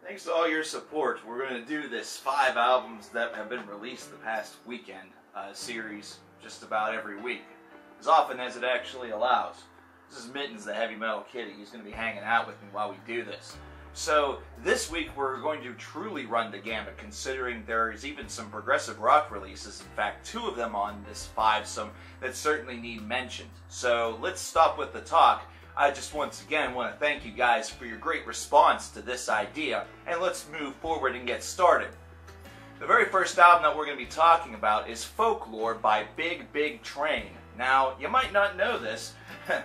Thanks to all your support, we're going to do this 5 albums that have been released the past weekend series just about every week, as often as it actually allows. This is Mittens, the heavy metal kitty. He's going to be hanging out with me while we do this. So this week we're going to truly run the gamut, considering there's even some progressive rock releases, in fact 2 of them on this 5-some that certainly need mentioned. So let's stop with the talk. I just once again want to thank you guys for your great response to this idea, and let's move forward and get started. The very first album that we're going to be talking about is Folklore by Big Train. Now, you might not know this,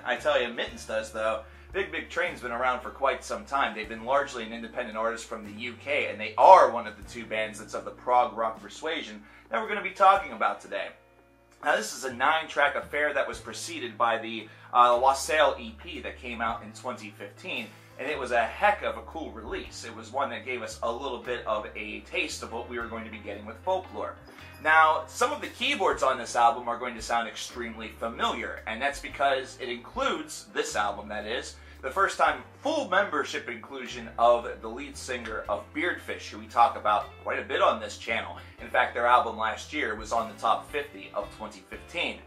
I tell you, Mittens does though. Big Train's been around for quite some time. They've been largely an independent artist from the UK, and they are one of the 2 bands that's of the prog-rock persuasion that we're going to be talking about today. Now, this is a 9-track affair that was preceded by the Suicidal EP that came out in 2015, and it was a heck of a cool release. It was one that gave us a little bit of a taste of what we were going to be getting with Folklore. Now, some of the keyboards on this album are going to sound extremely familiar, and that's because it includes, this album that is, the first time full membership inclusion of the lead singer of Beardfish, who we talk about quite a bit on this channel. In fact, their album last year was on the top 50 of 2015.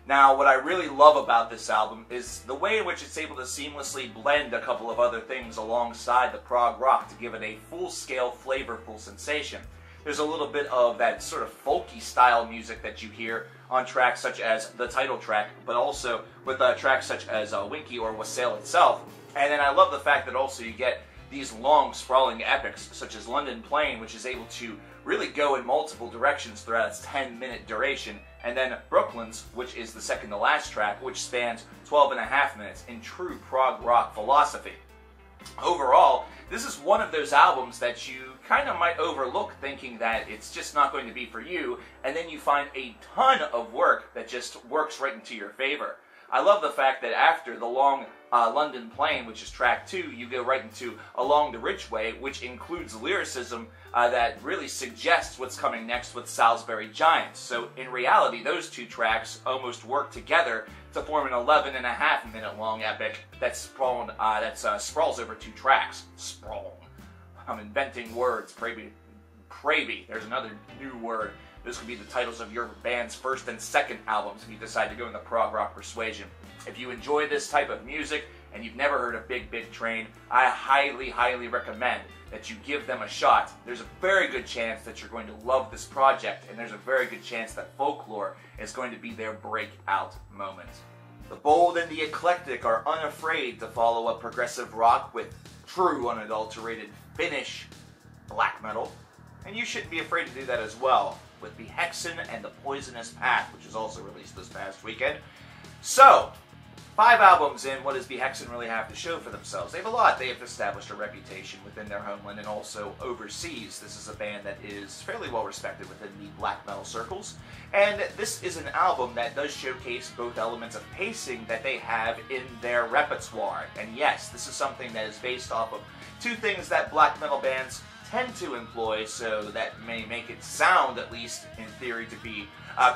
Now, what I really love about this album is the way in which it's able to seamlessly blend a couple of other things alongside the prog rock to give it a full-scale, flavorful sensation. There's a little bit of that sort of folky style music that you hear on tracks such as the title track, but also with tracks such as Winky or Wassail itself. And then I love the fact that also you get these long, sprawling epics, such as London Plain, which is able to really go in multiple directions throughout its 10-minute duration, and then Brooklyn's, which is the second to last track, which spans 12.5 minutes in true prog rock philosophy. Overall, this is one of those albums that you kind of might overlook, thinking that it's just not going to be for you, and then you find a ton of work that just works right into your favor. I love the fact that after the long London Plain, which is track 2, you go right into Along the Ridgeway, which includes lyricism that really suggests what's coming next with Salisbury Giants. So in reality, those 2 tracks almost work together to form an 11.5-minute long epic that sprawls over 2 tracks. Sprawl. I'm inventing words. Pravy. There's another new word. This could be the titles of your band's first and second albums if you decide to go in the prog rock persuasion. If you enjoy this type of music and you've never heard of Big Train, I highly recommend that you give them a shot. There's a very good chance that you're going to love this project, and there's a very good chance that Folklore is going to be their breakout moment. The bold and the eclectic are unafraid to follow up progressive rock with true unadulterated Finnish black metal, and you shouldn't be afraid to do that as well with Behexen and the Poisonous Path, which was also released this past weekend. So, 5 albums in, what does Behexen really have to show for themselves? They have a lot. They have established a reputation within their homeland and also overseas. This is a band that is fairly well respected within the black metal circles. And this is an album that does showcase both elements of pacing that they have in their repertoire. And yes, this is something that is based off of 2 things that black metal bands tend to employ, so that may make it sound, at least in theory, to be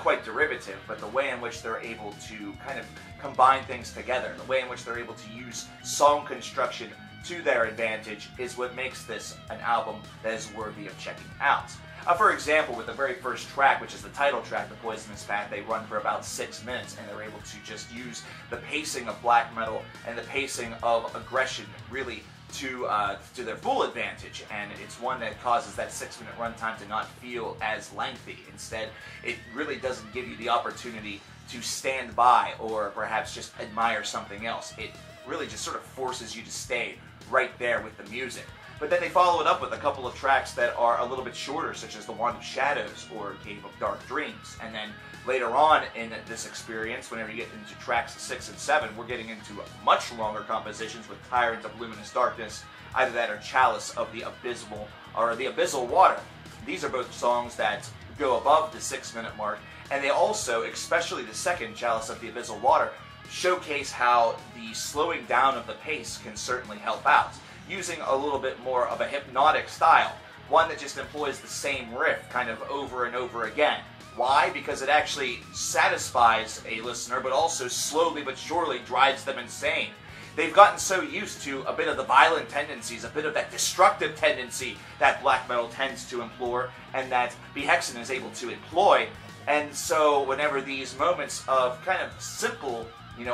quite derivative, but the way in which they're able to kind of combine things together, the way in which they're able to use song construction to their advantage is what makes this an album that is worthy of checking out. For example, with the very first track, which is the title track, The Poisonous Path, they run for about 6 minutes, and they're able to just use the pacing of black metal and the pacing of aggression really to their full advantage, and it's one that causes that 6-minute runtime to not feel as lengthy. Instead, it really doesn't give you the opportunity to stand by or perhaps just admire something else. It really just sort of forces you to stay right there with the music. But then they follow it up with a couple of tracks that are a little bit shorter, such as The Wand of Shadows or Cave of Dark Dreams. And then later on in this experience, whenever you get into tracks 6 and 7, we're getting into much longer compositions with Tyrant of Luminous Darkness, either that or Chalice of the Abysmal, or the Abyssal Water. These are both songs that go above the 6-minute mark, and they also, especially the second, Chalice of the Abyssal Water, showcase how the slowing down of the pace can certainly help out, using a little bit more of a hypnotic style, one that just employs the same riff kind of over and over again. Why? Because it actually satisfies a listener, but also slowly but surely drives them insane. They've gotten so used to a bit of the violent tendencies, a bit of that destructive tendency that black metal tends to employ, and that Behexen is able to employ. And so whenever these moments of kind of simple,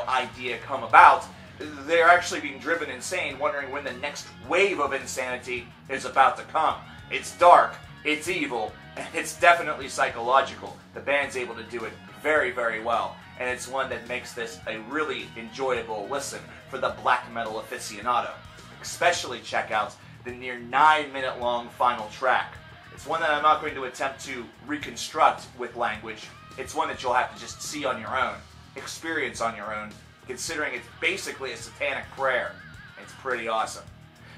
idea come about, they're actually being driven insane, wondering when the next wave of insanity is about to come. It's dark, it's evil, and it's definitely psychological. The band's able to do it very, very well, and it's one that makes this a really enjoyable listen for the black metal aficionado. Especially check out the near 9-minute long final track. It's one that I'm not going to attempt to reconstruct with language. It's one that you'll have to just see on your own, experience on your own, considering it's basically a satanic prayer. It's pretty awesome.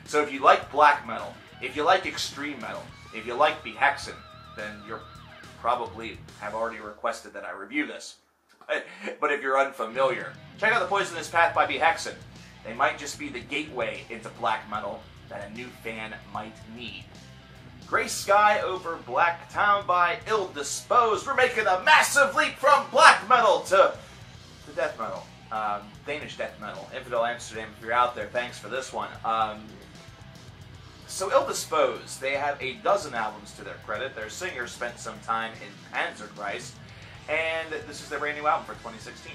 So if you like black metal, if you like extreme metal, if you like Behexen, then you're probably have already requested that I review this. But if you're unfamiliar, check out The Poisonous Path by Behexen. They might just be the gateway into black metal that a new fan might need. Grey Sky over Black Town by Illdisposed. We're making a massive leap from black metal to death metal. Danish death metal. Infidel Amsterdam, if you're out there, thanks for this one. So Illdisposed, they have a dozen albums to their credit. Their singer spent some time in Panzerkreis, and this is their brand new album for 2016.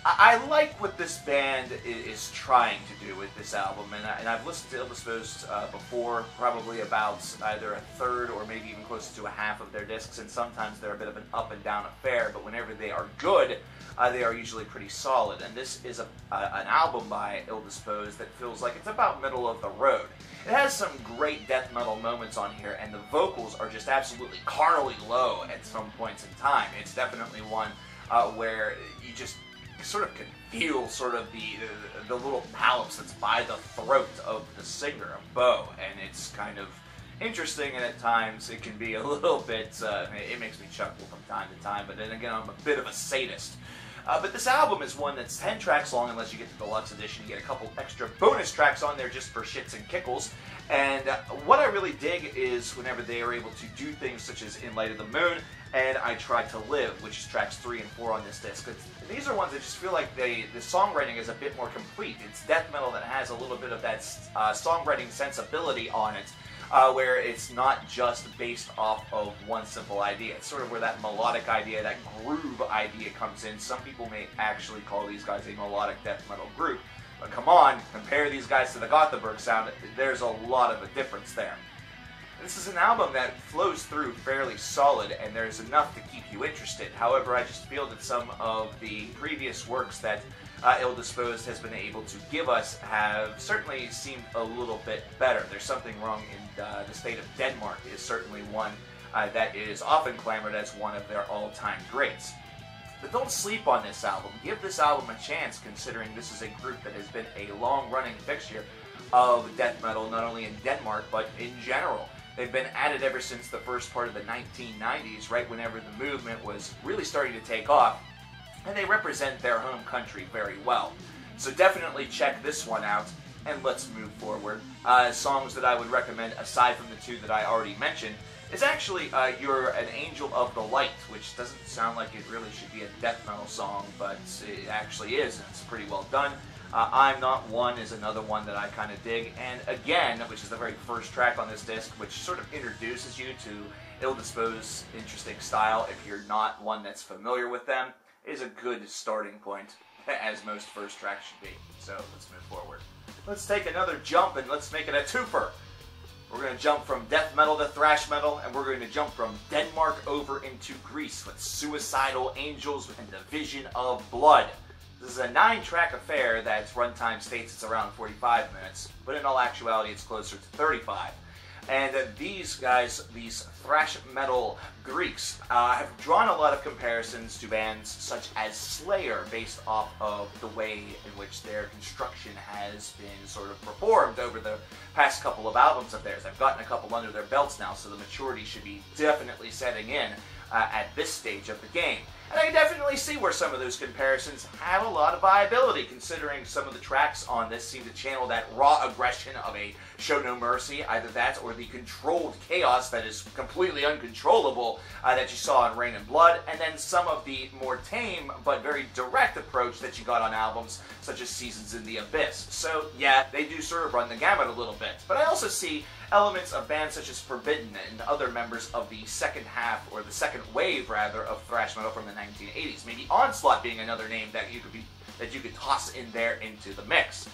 I like what this band is trying to do with this album, and I've listened to Illdisposed before, probably about either a third or maybe even close to a half of their discs, and sometimes they're a bit of an up and down affair, but whenever they are good, they are usually pretty solid, and this is an album by Illdisposed that feels like it's about middle of the road. It has some great death metal moments on here, and the vocals are just absolutely carnally low at some points in time. It's definitely one where you just sort of can feel sort of the little polyps that's by the throat of the singer, a bow, and it's kind of interesting, and at times it can be a little bit, it makes me chuckle from time to time, but then again, I'm a bit of a sadist. But this album is one that's 10 tracks long, unless you get the deluxe edition. You get a couple extra bonus tracks on there just for shits and kickles. And what I really dig is whenever they are able to do things such as In Light of the Moon and I Try to Live, which is tracks 3 and 4 on this disc. These are ones that just feel like the songwriting is a bit more complete. It's death metal that has a little bit of that songwriting sensibility on it, where it's not just based off of one simple idea. It's sort of where that melodic idea, that groove idea comes in. Some people may actually call these guys a melodic death metal group. But come on, compare these guys to the Gothenburg sound, there's a lot of a difference there. This is an album that flows through fairly solid, and there's enough to keep you interested. However, I just feel that some of the previous works that Illdisposed has been able to give us have certainly seemed a little bit better. There's something wrong in the state of Denmark is certainly one that is often clamored as one of their all-time greats. But don't sleep on this album. Give this album a chance, considering this is a group that has been a long-running fixture of death metal, not only in Denmark, but in general. They've been at it ever since the first part of the 1990s, right whenever the movement was really starting to take off, and they represent their home country very well. So definitely check this one out, and let's move forward. Songs that I would recommend, aside from the two that I already mentioned, is actually You're an Angel of the Light, which doesn't sound like it really should be a death metal song, but it actually is, and it's pretty well done. I'm Not One is another one that I kind of dig, and Again, which is the very first track on this disc, which sort of introduces you to Illdisposed's interesting style if you're not one that's familiar with them, is a good starting point, as most first tracks should be. So let's move forward. Let's take another jump and let's make it a twofer. We're going to jump from death metal to thrash metal, and we're going to jump from Denmark over into Greece with Suicidal, Angels, and the Vision of Blood. This is a 9-track affair that's runtime states it's around 45 minutes, but in all actuality it's closer to 35. And these guys, these thrash metal Greeks, have drawn a lot of comparisons to bands such as Slayer based off of the way in which their construction has been sort of performed over the past couple of albums of theirs. They've gotten a couple under their belts now, so the maturity should be definitely setting in at this stage of the game. And I definitely see where some of those comparisons have a lot of viability, considering some of the tracks on this seem to channel that raw aggression of a Show No Mercy, either that or the controlled chaos that is completely uncontrollable that you saw in Rain and Blood, and then some of the more tame but very direct approach that you got on albums such as Seasons in the Abyss. So yeah, they do sort of run the gamut a little bit. But I also see elements of bands such as Forbidden and other members of the second half, or the second wave rather, of thrash metal from the 1980s. Maybe Onslaught being another name that you could toss in there into the mix.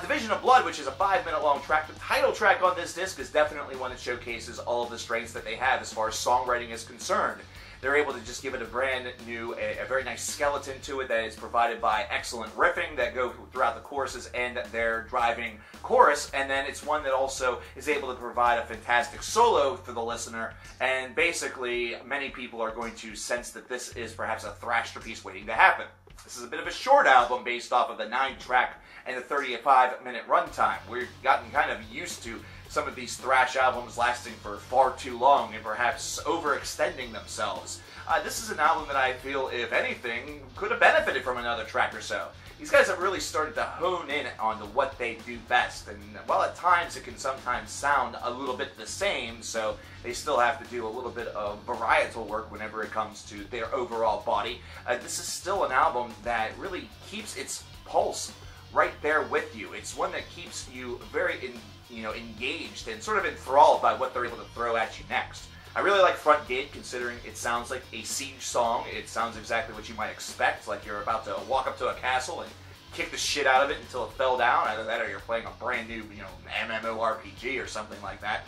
Division of Blood, which is a 5-minute long track. The title track on this disc is definitely one that showcases all of the strengths that they have as far as songwriting is concerned. They're able to just give it a brand new, a very nice skeleton to it that is provided by excellent riffing that go throughout the choruses and their driving chorus, and then it's one that also is able to provide a fantastic solo for the listener, and basically many people are going to sense that this is perhaps a thrasher-piece waiting to happen. This is a bit of a short album based off of the 9-track and the 35-minute runtime. We've gotten kind of used to some of these thrash albums lasting for far too long and perhaps overextending themselves. This is an album that I feel, if anything, could have benefited from another track or so. These guys have really started to hone in on what they do best, and while at times it can sometimes sound a little bit the same, so they still have to do a little bit of varietal work whenever it comes to their overall body, this is still an album that really keeps its pulse right there with you. It's one that keeps you very engaged and sort of enthralled by what they're able to throw at you next. I really like Front Gate, considering it sounds like a siege song. It sounds exactly what you might expect, like you're about to walk up to a castle and kick the shit out of it until it fell down. Either that or you're playing a brand new, MMORPG or something like that.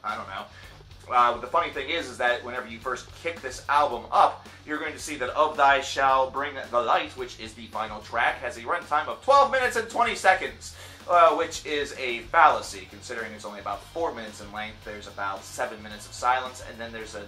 I don't know. The funny thing is that whenever you first kick this album up, you're going to see that Of Thy Shall Bring the Light, which is the final track, has a runtime of 12 minutes and 20 seconds, which is a fallacy, considering it's only about 4 minutes in length. There's about 7 minutes of silence, and then there's a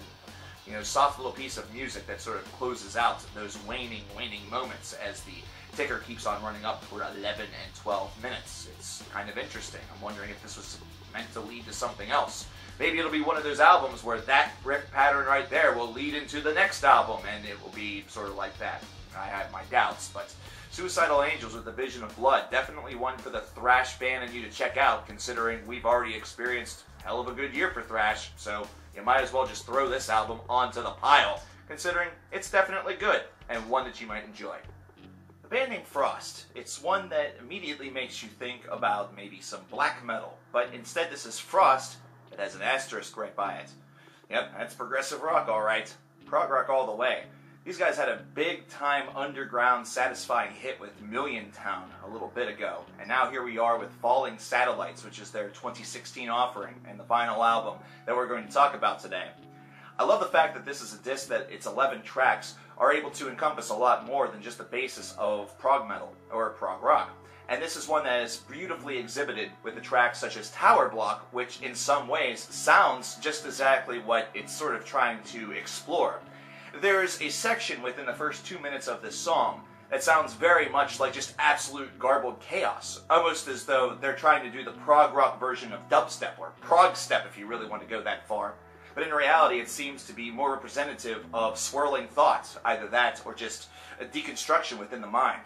soft little piece of music that sort of closes out those waning moments as the ticker keeps on running up toward 11 and 12 minutes. It's kind of interesting. I'm wondering if this was meant to lead to something else. Maybe it'll be one of those albums where that riff pattern right there will lead into the next album, and it will be sort of like that. I have my doubts, but Suicidal Angels with Division of Blood, definitely one for the thrash fan and you to check out, considering we've already experienced a hell of a good year for thrash, so you might as well just throw this album onto the pile, considering it's definitely good, and one that you might enjoy. The band named Frost, it's one that immediately makes you think about maybe some black metal, but instead this is Frost. It has an asterisk right by it. Yep, that's progressive rock, alright. Prog rock all the way. These guys had a big-time underground satisfying hit with Million Town a little bit ago, and now here we are with Falling Satellites, which is their 2016 offering and the final album that we're going to talk about today. I love the fact that this is a disc that its 11 tracks are able to encompass a lot more than just the basis of prog metal or prog rock. And this is one that is beautifully exhibited with the tracks such as Tower Block, which in some ways sounds just exactly what it's sort of trying to explore. There's a section within the first 2 minutes of this song that sounds very much like just absolute garbled chaos, almost as though they're trying to do the prog rock version of dubstep, or prog step if you really want to go that far. But in reality it seems to be more representative of swirling thoughts, either that or just a deconstruction within the mind.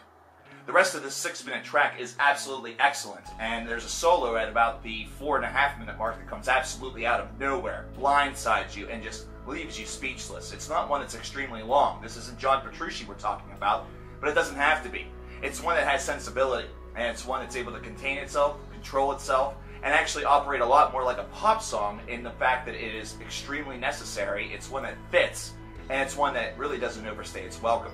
The rest of this 6-minute track is absolutely excellent, and there's a solo at about the 4.5-minute mark that comes absolutely out of nowhere, blindsides you, and just leaves you speechless. It's not one that's extremely long. This isn't John Petrucci we're talking about, but it doesn't have to be. It's one that has sensibility, and it's one that's able to contain itself, control itself, and actually operate a lot more like a pop song in the fact that it is extremely necessary. It's one that fits, and it's one that really doesn't overstay its welcome.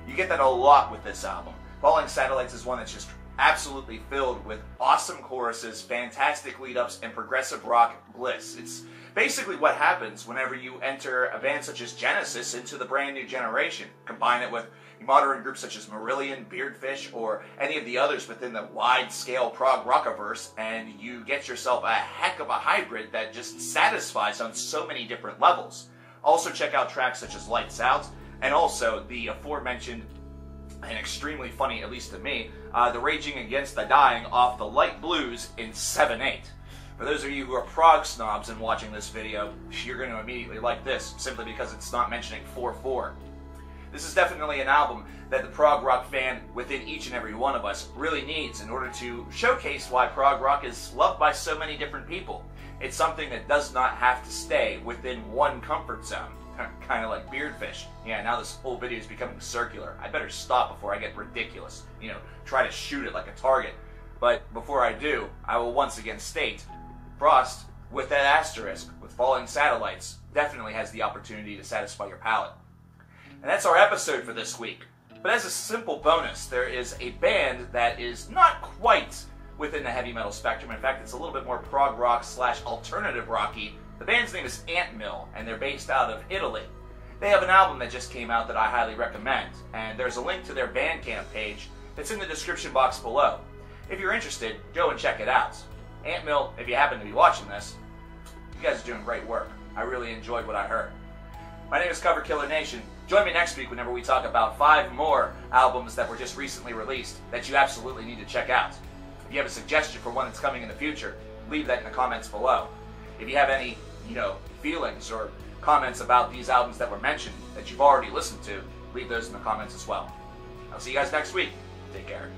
You get that a lot with this album. Falling Satellites is one that's just absolutely filled with awesome choruses, fantastic lead-ups, and progressive rock bliss. It's basically what happens whenever you enter a band such as Genesis into the brand new generation. Combine it with modern groups such as Marillion, Beardfish, or any of the others within the wide-scale prog rockiverse, and you get yourself a heck of a hybrid that just satisfies on so many different levels. Also check out tracks such as Lights Out, and also the aforementioned and extremely funny, at least to me, the Raging Against the Dying off the Light Blues in 7/8. For those of you who are prog snobs and watching this video, you're going to immediately like this, simply because it's not mentioning 4/4. This is definitely an album that the prog rock fan within each and every one of us really needs in order to showcase why prog rock is loved by so many different people. It's something that does not have to stay within one comfort zone. Kind of like Beardfish. Yeah, now this whole video is becoming circular. I better stop before I get ridiculous. Try to shoot it like a target. But before I do, I will once again state, Frost, with that asterisk, with falling satellites, definitely has the opportunity to satisfy your palate. And that's our episode for this week. But as a simple bonus, there is a band that is not quite within the heavy metal spectrum. In fact, it's a little bit more prog rock / alternative rocky. The band's name is Antmill, and they're based out of Italy. They have an album that just came out that I highly recommend, and there's a link to their Bandcamp page that's in the description box below. If you're interested, go and check it out. Antmill, if you happen to be watching this, you guys are doing great work. I really enjoyed what I heard. My name is coverkillernation. Join me next week whenever we talk about 5 more albums that were just recently released that you absolutely need to check out. If you have a suggestion for one that's coming in the future, leave that in the comments below. If you have any, feelings or comments about these albums that were mentioned that you've already listened to, leave those in the comments as well. I'll see you guys next week. Take care.